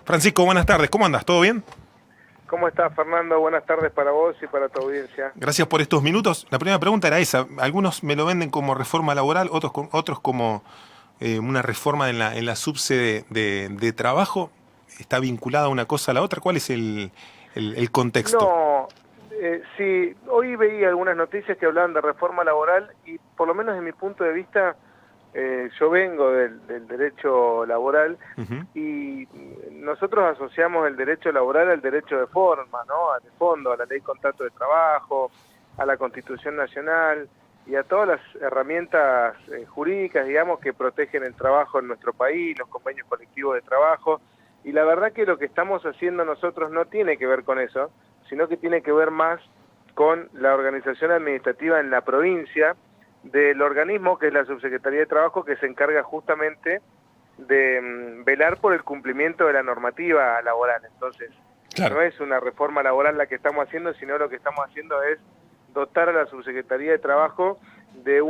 Francisco, buenas tardes. ¿Cómo andas? ¿Todo bien? ¿Cómo estás, Fernando? Buenas tardes para vos y para tu audiencia. Gracias por estos minutos. La primera pregunta era esa. Algunos me lo venden como reforma laboral, otros como una reforma en la subsede de trabajo. ¿Está vinculada una cosa a la otra? ¿Cuál es el contexto? No, sí, hoy veía algunas noticias que hablaban de reforma laboral y por lo menos desde mi punto de vista, yo vengo del derecho laboral Ujú. y nosotros asociamos el derecho laboral al derecho de forma, ¿no? De fondo, a la ley contrato de trabajo, a la Constitución Nacional y a todas las herramientas jurídicas, digamos, que protegen el trabajo en nuestro país, los convenios colectivos de trabajo. Y la verdad que lo que estamos haciendo nosotros no tiene que ver con eso, sino que tiene que ver más con la organización administrativa en la provincia del organismo que es la Subsecretaría de Trabajo, que se encarga justamente de velar por el cumplimiento de la normativa laboral. Entonces, Claro. no es una reforma laboral la que estamos haciendo, sino lo que estamos haciendo es dotar a la Subsecretaría de Trabajo de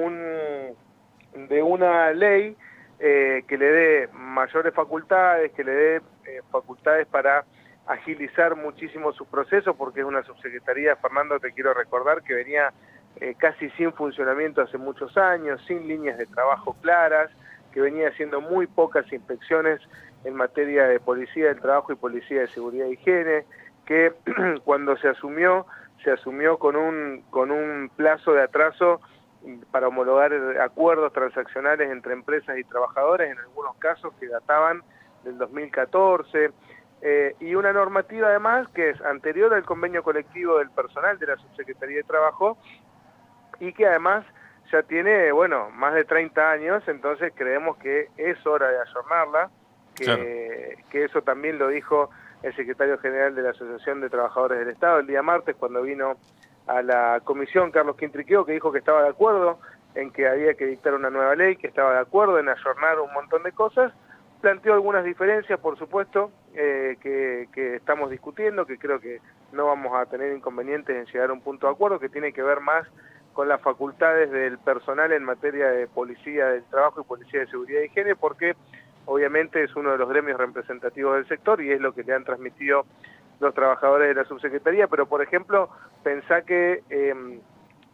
una ley que le dé mayores facultades, que le dé facultades para agilizar muchísimo sus procesos, porque es una subsecretaría, Fernando, te quiero recordar, que venía casi sin funcionamiento hace muchos años, sin líneas de trabajo claras, que venía haciendo muy pocas inspecciones en materia de policía del trabajo y policía de seguridad e higiene, que cuando se asumió con un plazo de atraso para homologar acuerdos transaccionales entre empresas y trabajadores, en algunos casos que databan del 2014, y una normativa además que es anterior al convenio colectivo del personal de la Subsecretaría de Trabajo y que además ya tiene, bueno, más de 30 años, entonces creemos que es hora de ayornarla, Claro. que eso también lo dijo el secretario general de la Asociación de Trabajadores del Estado el día martes cuando vino a la comisión, Carlos Quintriqueo, que dijo que estaba de acuerdo en que había que dictar una nueva ley, que estaba de acuerdo en ayornar un montón de cosas, planteó algunas diferencias, por supuesto, que estamos discutiendo, que creo que no vamos a tener inconvenientes en llegar a un punto de acuerdo, que tiene que ver más con las facultades del personal en materia de policía del trabajo y policía de seguridad y higiene, porque obviamente es uno de los gremios representativos del sector y es lo que le han transmitido los trabajadores de la subsecretaría, pero por ejemplo, pensá que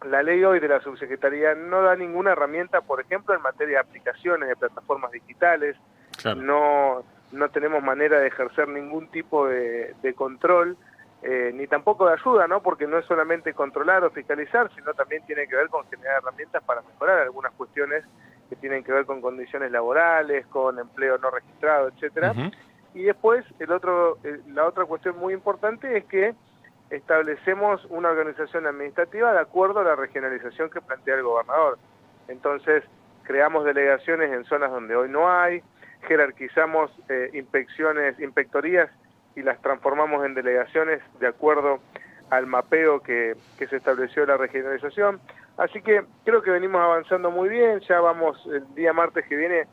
la ley hoy de la subsecretaría no da ninguna herramienta, por ejemplo, en materia de aplicaciones de plataformas digitales, Claro. no tenemos manera de ejercer ningún tipo de control, ni tampoco de ayuda, ¿no? Porque no es solamente controlar o fiscalizar, sino también tiene que ver con generar herramientas para mejorar algunas cuestiones que tienen que ver con condiciones laborales, con empleo no registrado, etcétera. Ujú. Y después la otra cuestión muy importante es que establecemos una organización administrativa de acuerdo a la regionalización que plantea el gobernador. Entonces, creamos delegaciones en zonas donde hoy no hay, jerarquizamos inspectorías y las transformamos en delegaciones de acuerdo al mapeo que se estableció en la regionalización. Así que creo que venimos avanzando muy bien, ya vamos el día martes que viene,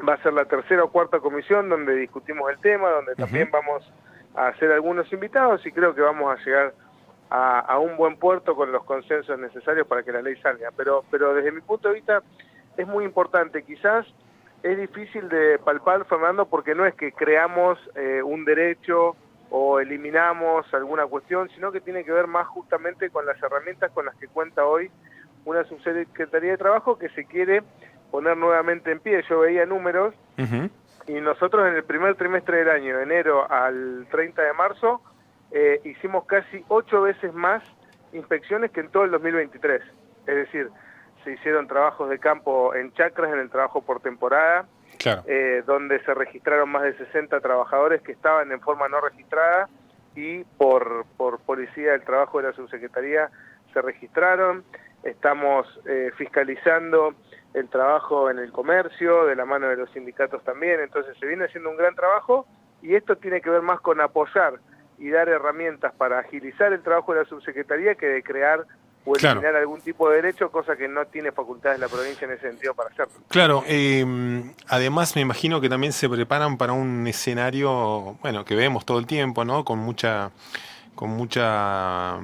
va a ser la tercera o cuarta comisión donde discutimos el tema, donde Ujú. también vamos a hacer algunos invitados y creo que vamos a llegar a un buen puerto con los consensos necesarios para que la ley salga. Pero desde mi punto de vista es muy importante, quizás es difícil de palpar, Fernando, porque no es que creamos un derecho o eliminamos alguna cuestión, sino que tiene que ver más justamente con las herramientas con las que cuenta hoy una subsecretaría de trabajo que se quiere poner nuevamente en pie. Yo veía números Ujú. y nosotros en el primer trimestre del año, de enero al 30 de marzo, hicimos casi 8 veces más inspecciones que en todo el 2023. Es decir, se hicieron trabajos de campo en chacras, en el trabajo por temporada, Claro. donde se registraron más de 60 trabajadores que estaban en forma no registrada y por policía del trabajo de la subsecretaría se registraron. Estamos fiscalizando el trabajo en el comercio, de la mano de los sindicatos también, entonces se viene haciendo un gran trabajo y esto tiene que ver más con apoyar y dar herramientas para agilizar el trabajo de la subsecretaría que de crear o Claro. eliminar algún tipo de derecho, cosa que no tiene facultades la provincia en ese sentido para hacerlo. Claro, además me imagino que también se preparan para un escenario, bueno, que vemos todo el tiempo, ¿no? con mucha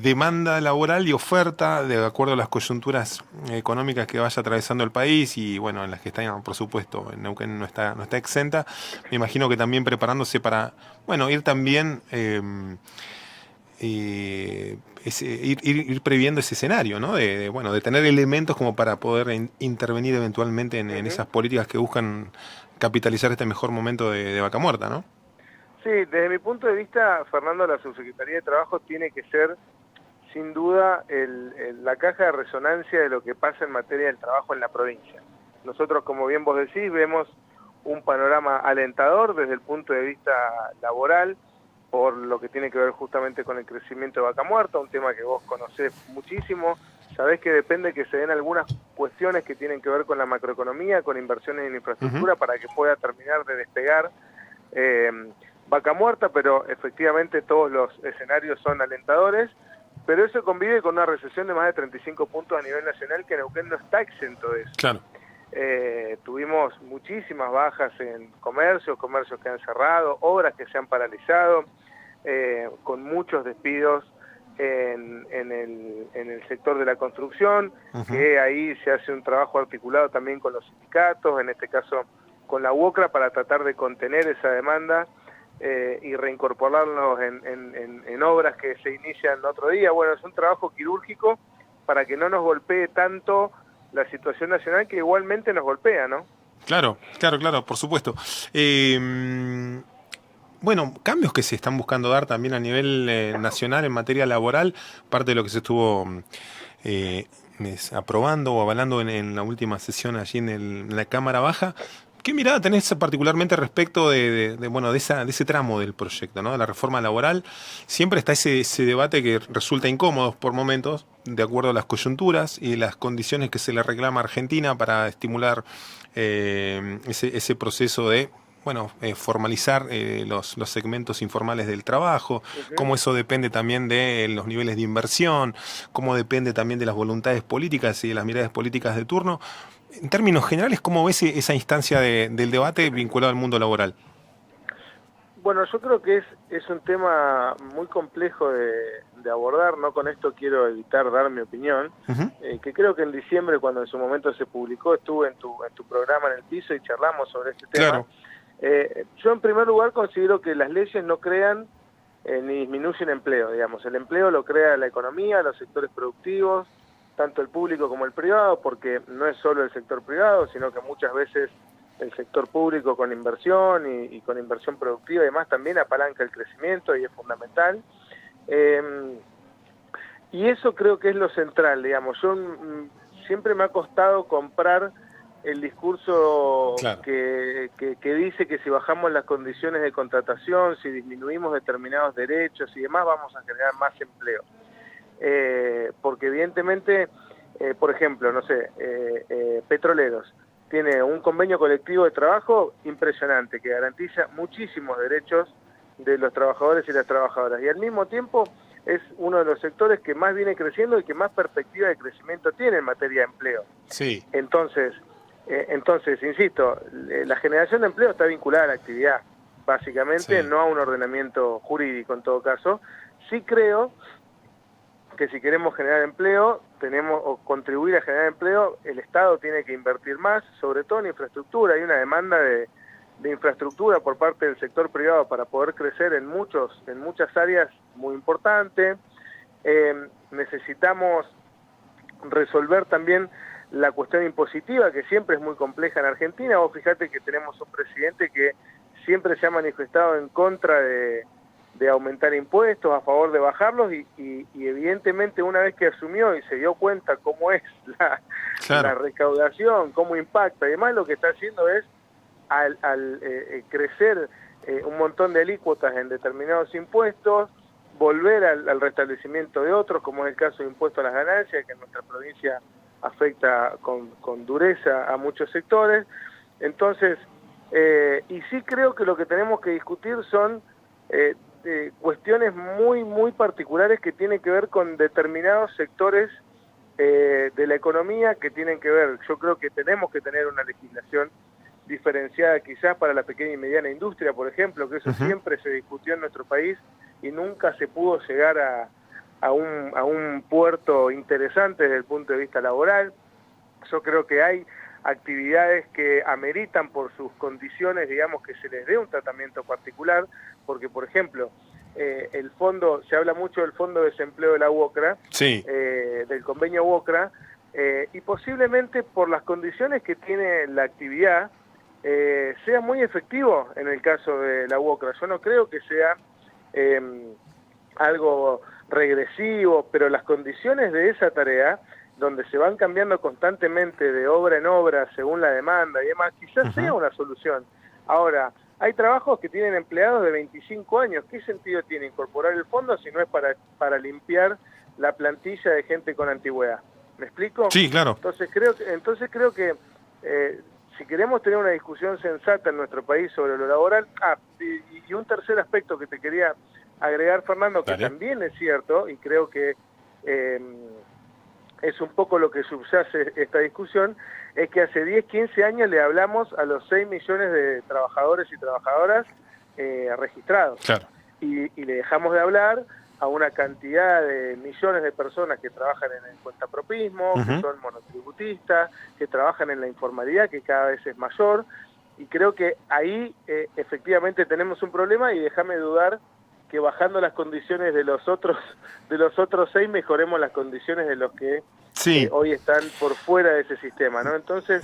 demanda laboral y oferta de acuerdo a las coyunturas económicas que vaya atravesando el país y bueno, en las que está, por supuesto, Neuquén no está exenta. Me imagino que también preparándose para, bueno, ir también ir previendo ese escenario, ¿no? Bueno, de tener elementos como para poder intervenir eventualmente en esas políticas que buscan capitalizar este mejor momento de Vaca Muerta, ¿no? Sí, desde mi punto de vista, Fernando, la Subsecretaría de Trabajo tiene que ser, sin duda, la caja de resonancia de lo que pasa en materia del trabajo en la provincia. Nosotros, como bien vos decís, vemos un panorama alentador desde el punto de vista laboral, por lo que tiene que ver justamente con el crecimiento de Vaca Muerta, un tema que vos conocés muchísimo. Sabés que depende que se den algunas cuestiones que tienen que ver con la macroeconomía, con inversiones en infraestructura, para que pueda terminar de despegar Vaca Muerta, pero efectivamente todos los escenarios son alentadores, pero eso convive con una recesión de más de 35 puntos a nivel nacional, que Neuquén no está exento de eso. Claro. Tuvimos muchísimas bajas en comercios que han cerrado, obras que se han paralizado, con muchos despidos en el sector de la construcción, que ahí se hace un trabajo articulado también con los sindicatos, en este caso con la UOCRA, para tratar de contener esa demanda y reincorporarnos en obras que se inician otro día. Bueno, es un trabajo quirúrgico para que no nos golpee tanto la situación nacional, que igualmente nos golpea, ¿no? Claro, por supuesto. Bueno, cambios que se están buscando dar también a nivel nacional en materia laboral, parte de lo que se estuvo aprobando o avalando en la última sesión allí en la Cámara Baja. ¿Qué mirada tenés particularmente respecto de ese tramo del proyecto, ¿no? De la reforma laboral? Siempre está ese debate que resulta incómodo por momentos, de acuerdo a las coyunturas y las condiciones que se le reclama a Argentina para estimular ese proceso de formalizar los segmentos informales del trabajo, cómo eso depende también de los niveles de inversión, cómo depende también de las voluntades políticas y de las miradas políticas de turno. En términos generales, ¿cómo ves esa instancia del debate vinculado al mundo laboral? Bueno, yo creo que es un tema muy complejo de abordar, no con esto quiero evitar dar mi opinión, que creo que en diciembre, cuando en su momento se publicó, estuve en tu programa en el piso y charlamos sobre este tema. Claro. Yo en primer lugar considero que las leyes no crean ni disminuyen empleo, digamos. El empleo lo crea la economía, los sectores productivos, tanto el público como el privado, porque no es solo el sector privado, sino que muchas veces el sector público con inversión y con inversión productiva y demás también apalanca el crecimiento y es fundamental. Y eso creo que es lo central, digamos. Yo siempre me ha costado comprar el discurso Claro. que dice que si bajamos las condiciones de contratación, si disminuimos determinados derechos y demás, vamos a generar más empleo. Porque evidentemente, por ejemplo, no sé, Petroleros tiene un convenio colectivo de trabajo impresionante que garantiza muchísimos derechos de los trabajadores y las trabajadoras, y al mismo tiempo es uno de los sectores que más viene creciendo y que más perspectiva de crecimiento tiene en materia de empleo. Sí. Entonces, insisto, la generación de empleo está vinculada a la actividad, básicamente, Sí. no a un ordenamiento jurídico en todo caso. Sí creo que si queremos generar empleo, o contribuir a generar empleo, el Estado tiene que invertir más, sobre todo en infraestructura. Hay una demanda de infraestructura por parte del sector privado para poder crecer en muchas áreas muy importante. Necesitamos resolver también la cuestión impositiva, que siempre es muy compleja en Argentina. Vos fijate que tenemos un presidente que siempre se ha manifestado en contra de aumentar impuestos, a favor de bajarlos, y evidentemente una vez que asumió y se dio cuenta cómo es la recaudación, cómo impacta y demás, lo que está haciendo es al crecer un montón de alícuotas en determinados impuestos, volver al restablecimiento de otros, como es el caso de impuesto a las ganancias, que en nuestra provincia afecta con dureza a muchos sectores. Entonces, y sí creo que lo que tenemos que discutir son cuestiones muy particulares que tienen que ver con determinados sectores de la economía, que tienen que ver, yo creo que tenemos que tener una legislación diferenciada quizás para la pequeña y mediana industria, por ejemplo, que eso siempre se discutió en nuestro país y nunca se pudo llegar a un puerto interesante desde el punto de vista laboral. Yo creo que hay actividades que ameritan por sus condiciones, digamos, que se les dé un tratamiento particular, porque, por ejemplo, el fondo, se habla mucho del fondo de desempleo de la UOCRA, Sí. del convenio UOCRA, y posiblemente por las condiciones que tiene la actividad, sea muy efectivo en el caso de la UOCRA. Yo no creo que sea algo regresivo, pero las condiciones de esa tarea, donde se van cambiando constantemente de obra en obra según la demanda y demás, quizás sea una solución. Ahora, hay trabajos que tienen empleados de 25 años. ¿Qué sentido tiene incorporar el fondo si no es para limpiar la plantilla de gente con antigüedad? ¿Me explico? Sí, claro. Entonces creo que si queremos tener una discusión sensata en nuestro país sobre lo laboral, y un tercer aspecto que te quería agregar, Fernando, que también es cierto, y creo que es un poco lo que subyace esta discusión, es que hace 10, 15 años le hablamos a los 6 millones de trabajadores y trabajadoras registrados. Claro. Y le dejamos de hablar a una cantidad de millones de personas que trabajan en el cuentapropismo, que son monotributistas, que trabajan en la informalidad, que cada vez es mayor, y creo que ahí efectivamente tenemos un problema, y déjame dudar que bajando las condiciones de los otros 6 mejoremos las condiciones de los que hoy están por fuera de ese sistema, ¿no? Entonces,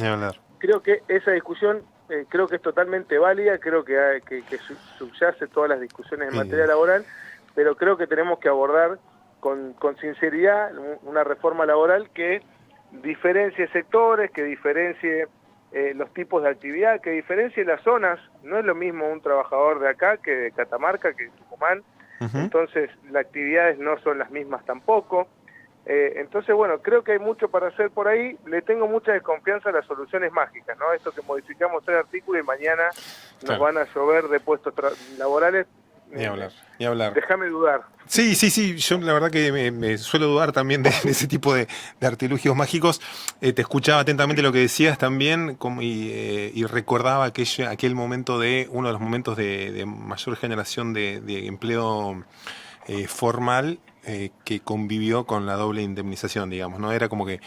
creo que esa discusión creo que es totalmente válida, creo que subyace todas las discusiones en materia laboral, pero creo que tenemos que abordar con sinceridad una reforma laboral que diferencie sectores, que diferencie los tipos de actividad, que diferencie las zonas. No es lo mismo un trabajador de acá que de Catamarca, que de Tucumán, entonces las actividades no son las mismas tampoco. Entonces, bueno, creo que hay mucho para hacer por ahí. Le tengo mucha desconfianza a las soluciones mágicas, ¿no? Esto que modificamos 3 artículos y mañana nos van a llover de puestos laborales. Ni hablar. Déjame dudar. Sí, yo la verdad que me suelo dudar también de ese tipo de artilugios mágicos. Te escuchaba atentamente lo que decías también y recordaba aquel momento uno de los momentos de mayor generación de empleo formal que convivió con la doble indemnización, digamos, ¿no? Era como que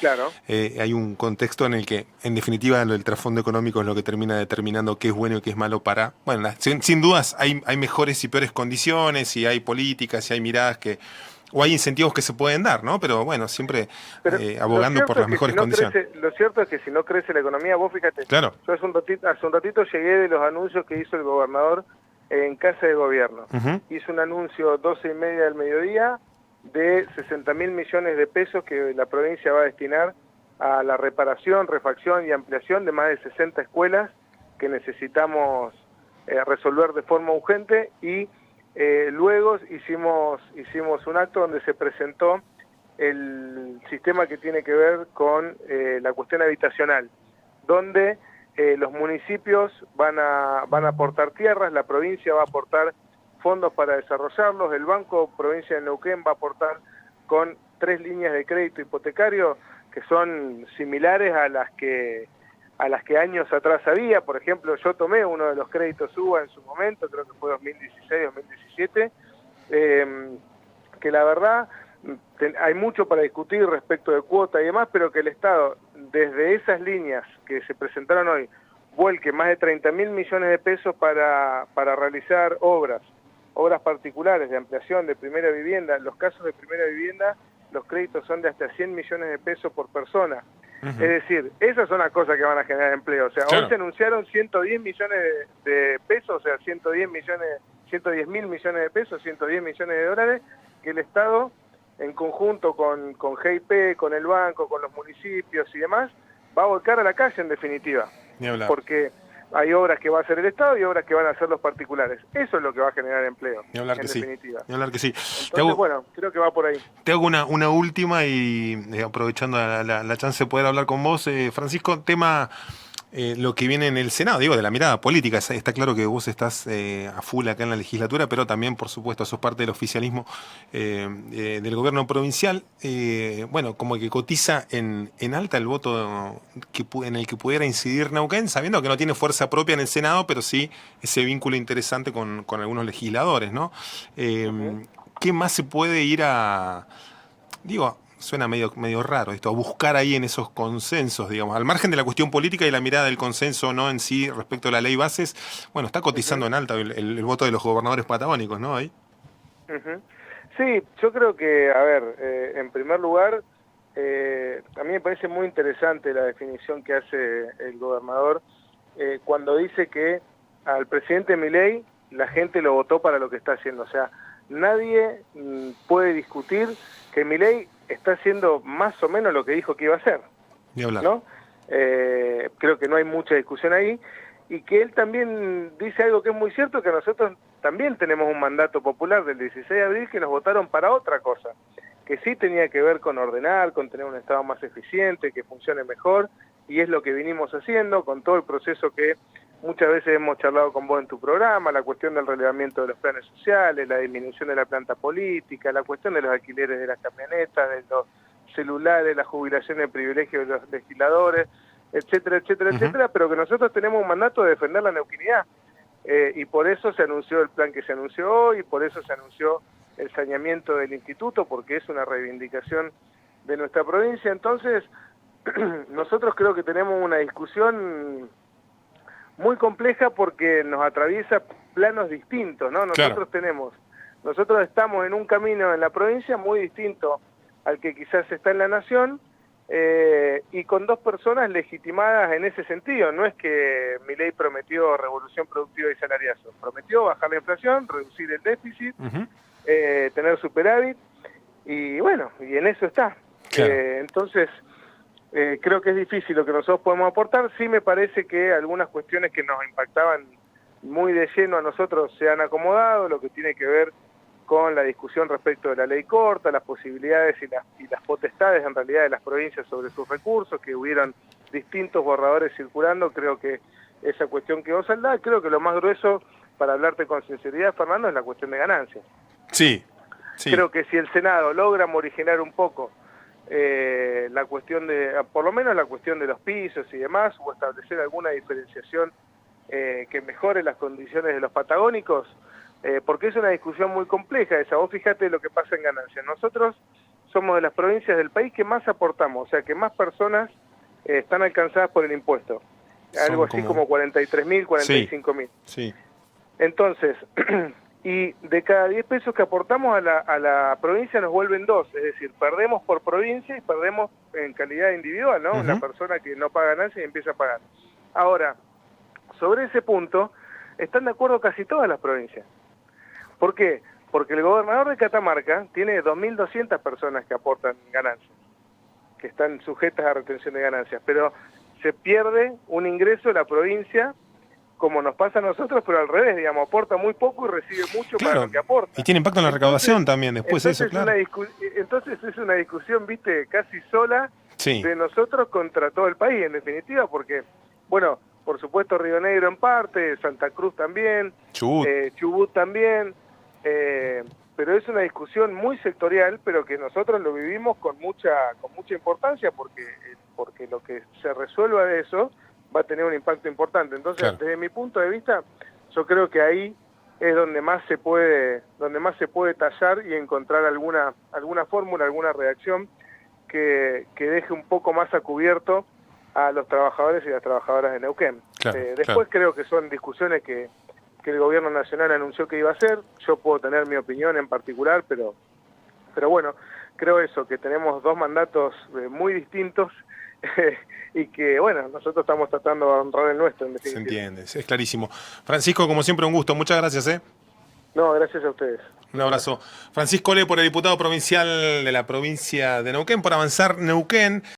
hay un contexto en el que, en definitiva, el trasfondo económico es lo que termina determinando qué es bueno y qué es malo para... Bueno, sin dudas hay mejores y peores condiciones, y hay políticas, y hay miradas o hay incentivos que se pueden dar, ¿no? Pero bueno, siempre abogando por las mejores condiciones. Lo cierto es que si no crece la economía, vos fíjate, yo hace un ratito llegué de los anuncios que hizo el gobernador en Casa de Gobierno. Hizo un anuncio 12:30 del mediodía de 60.000 millones de pesos que la provincia va a destinar a la reparación, refacción y ampliación de más de 60 escuelas que necesitamos resolver de forma urgente, y luego hicimos un acto donde se presentó el sistema que tiene que ver con la cuestión habitacional, donde los municipios van a aportar tierras, la provincia va a aportar fondos para desarrollarlos, el Banco Provincia de Neuquén va a aportar con 3 líneas de crédito hipotecario que son similares a las que años atrás había. Por ejemplo, yo tomé uno de los créditos UBA en su momento, creo que fue 2016-2017, que la verdad hay mucho para discutir respecto de cuota y demás, pero que el Estado, desde esas líneas que se presentaron hoy, vuelque más de 30.000 millones de pesos para realizar obras particulares de ampliación de primera vivienda. En los casos de primera vivienda, los créditos son de hasta 100 millones de pesos por persona. Es decir, esas son las cosas que van a generar empleo. O sea, hoy se anunciaron 110 millones de pesos, o sea, 110 mil millones de pesos, 110 millones de dólares, que el Estado, en conjunto con GIP, con el banco, con los municipios y demás, va a volcar a la calle, en definitiva. Porque hay obras que va a hacer el Estado y obras que van a hacer los particulares. Eso es lo que va a generar empleo, en definitiva. Entonces, bueno, creo que va por ahí. Te hago una última y aprovechando la chance de poder hablar con vos, Francisco, tema lo que viene en el Senado, digo, de la mirada política. Está claro que vos estás a full acá en la legislatura, pero también, por supuesto, sos parte del oficialismo del gobierno provincial. Bueno, como que cotiza en alta el voto en el que pudiera incidir Neuquén, sabiendo que no tiene fuerza propia en el Senado, pero sí ese vínculo interesante con algunos legisladores, ¿no? Ujú. ¿Qué más se puede ir a... Digo, suena medio raro esto, a buscar ahí en esos consensos, digamos, al margen de la cuestión política y la mirada del consenso no en sí respecto a la ley bases, bueno, está cotizando Ujú. en alta el voto de los gobernadores patagónicos, ¿no? Ahí. Ujú. Sí, yo creo que, a ver, en primer lugar, a mí me parece muy interesante la definición que hace el gobernador cuando dice que al presidente Milei la gente lo votó para lo que está haciendo. O sea, nadie puede discutir que Milei está haciendo más o menos lo que dijo que iba a hacer, Ni hablar. ¿no? Creo que no hay mucha discusión ahí, y que él también dice algo que es muy cierto, que nosotros también tenemos un mandato popular del 16 de abril que nos votaron para otra cosa, que sí tenía que ver con ordenar, con tener un Estado más eficiente, que funcione mejor, y es lo que vinimos haciendo con todo el proceso que muchas veces hemos charlado con vos en tu programa, la cuestión del relevamiento de los planes sociales, la disminución de la planta política, la cuestión de los alquileres de las camionetas, de los celulares, la jubilación de privilegios de los legisladores, etcétera, etcétera, Ujú. etcétera, pero que nosotros tenemos un mandato de defender la neuquinidad. Y por eso se anunció el plan que se anunció hoy, y por eso se anunció el saneamiento del instituto, porque es una reivindicación de nuestra provincia. Entonces, nosotros creo que tenemos una discusión muy compleja porque nos atraviesa planos distintos, ¿no? Claro. Nosotros estamos en un camino en la provincia muy distinto al que quizás está en la nación, y con dos personas legitimadas en ese sentido. No es que Milei prometió revolución productiva y salariazo, prometió bajar la inflación, reducir el déficit, Ujú. tener superávit, y bueno, y en eso está. Claro. Entonces, creo que es difícil lo que nosotros podemos aportar. Sí me parece que algunas cuestiones que nos impactaban muy de lleno a nosotros se han acomodado, lo que tiene que ver con la discusión respecto de la ley corta, las posibilidades y las potestades en realidad de las provincias sobre sus recursos, que hubieron distintos borradores circulando. Creo que esa cuestión quedó saldada. Creo que lo más grueso, para hablarte con sinceridad, Fernando, es la cuestión de ganancias. Sí, sí. Creo que si el Senado logra morigerar un poco la cuestión de, por lo menos la cuestión de los pisos y demás, o establecer alguna diferenciación que mejore las condiciones de los patagónicos, porque es una discusión muy compleja esa. Vos fijate lo que pasa en ganancias. Nosotros somos de las provincias del país que más aportamos, o sea, que más personas están alcanzadas por el impuesto. Algo Son así como... como 43.000, Sí, 45.000. sí. Entonces, y de cada 10 pesos que aportamos a la provincia nos vuelven 2, es decir, perdemos por provincia y perdemos en calidad individual, ¿no? Una Ujú. persona que no paga ganancias y empieza a pagar. Ahora, sobre ese punto, están de acuerdo casi todas las provincias. ¿Por qué? Porque el gobernador de Catamarca tiene 2.200 personas que aportan ganancias, que están sujetas a retención de ganancias, pero se pierde un ingreso de la provincia, como nos pasa a nosotros, pero al revés, digamos, aporta muy poco y recibe mucho para Claro. lo que Y aporta. tiene impacto en la Entonces, recaudación también, después eso, claro. entonces es una discusión, viste, casi sola Sí. de nosotros contra todo el país, en definitiva, porque, bueno, por supuesto Río Negro en parte, Santa Cruz también, Chubut. Chubut también, pero es una discusión muy sectorial, pero que nosotros lo vivimos con mucha importancia, porque lo que se resuelva de eso va a tener un impacto importante. Entonces, Claro. desde mi punto de vista, yo creo que ahí es donde más se puede tallar y encontrar alguna fórmula, alguna redacción que deje un poco más a cubierto a los trabajadores y las trabajadoras de Neuquén. Claro, Después claro. creo que son discusiones que el gobierno nacional anunció que iba a hacer. Yo puedo tener mi opinión en particular, pero bueno, creo eso, que tenemos dos mandatos muy distintos y que, bueno, nosotros estamos tratando de honrar el nuestro, en Se definitiva. entiende, es clarísimo. Francisco, como siempre, un gusto. Muchas gracias, ¿eh? No, gracias a ustedes. Un abrazo. Francisco Le, por el diputado provincial de la provincia de Neuquén, por Avanzar Neuquén.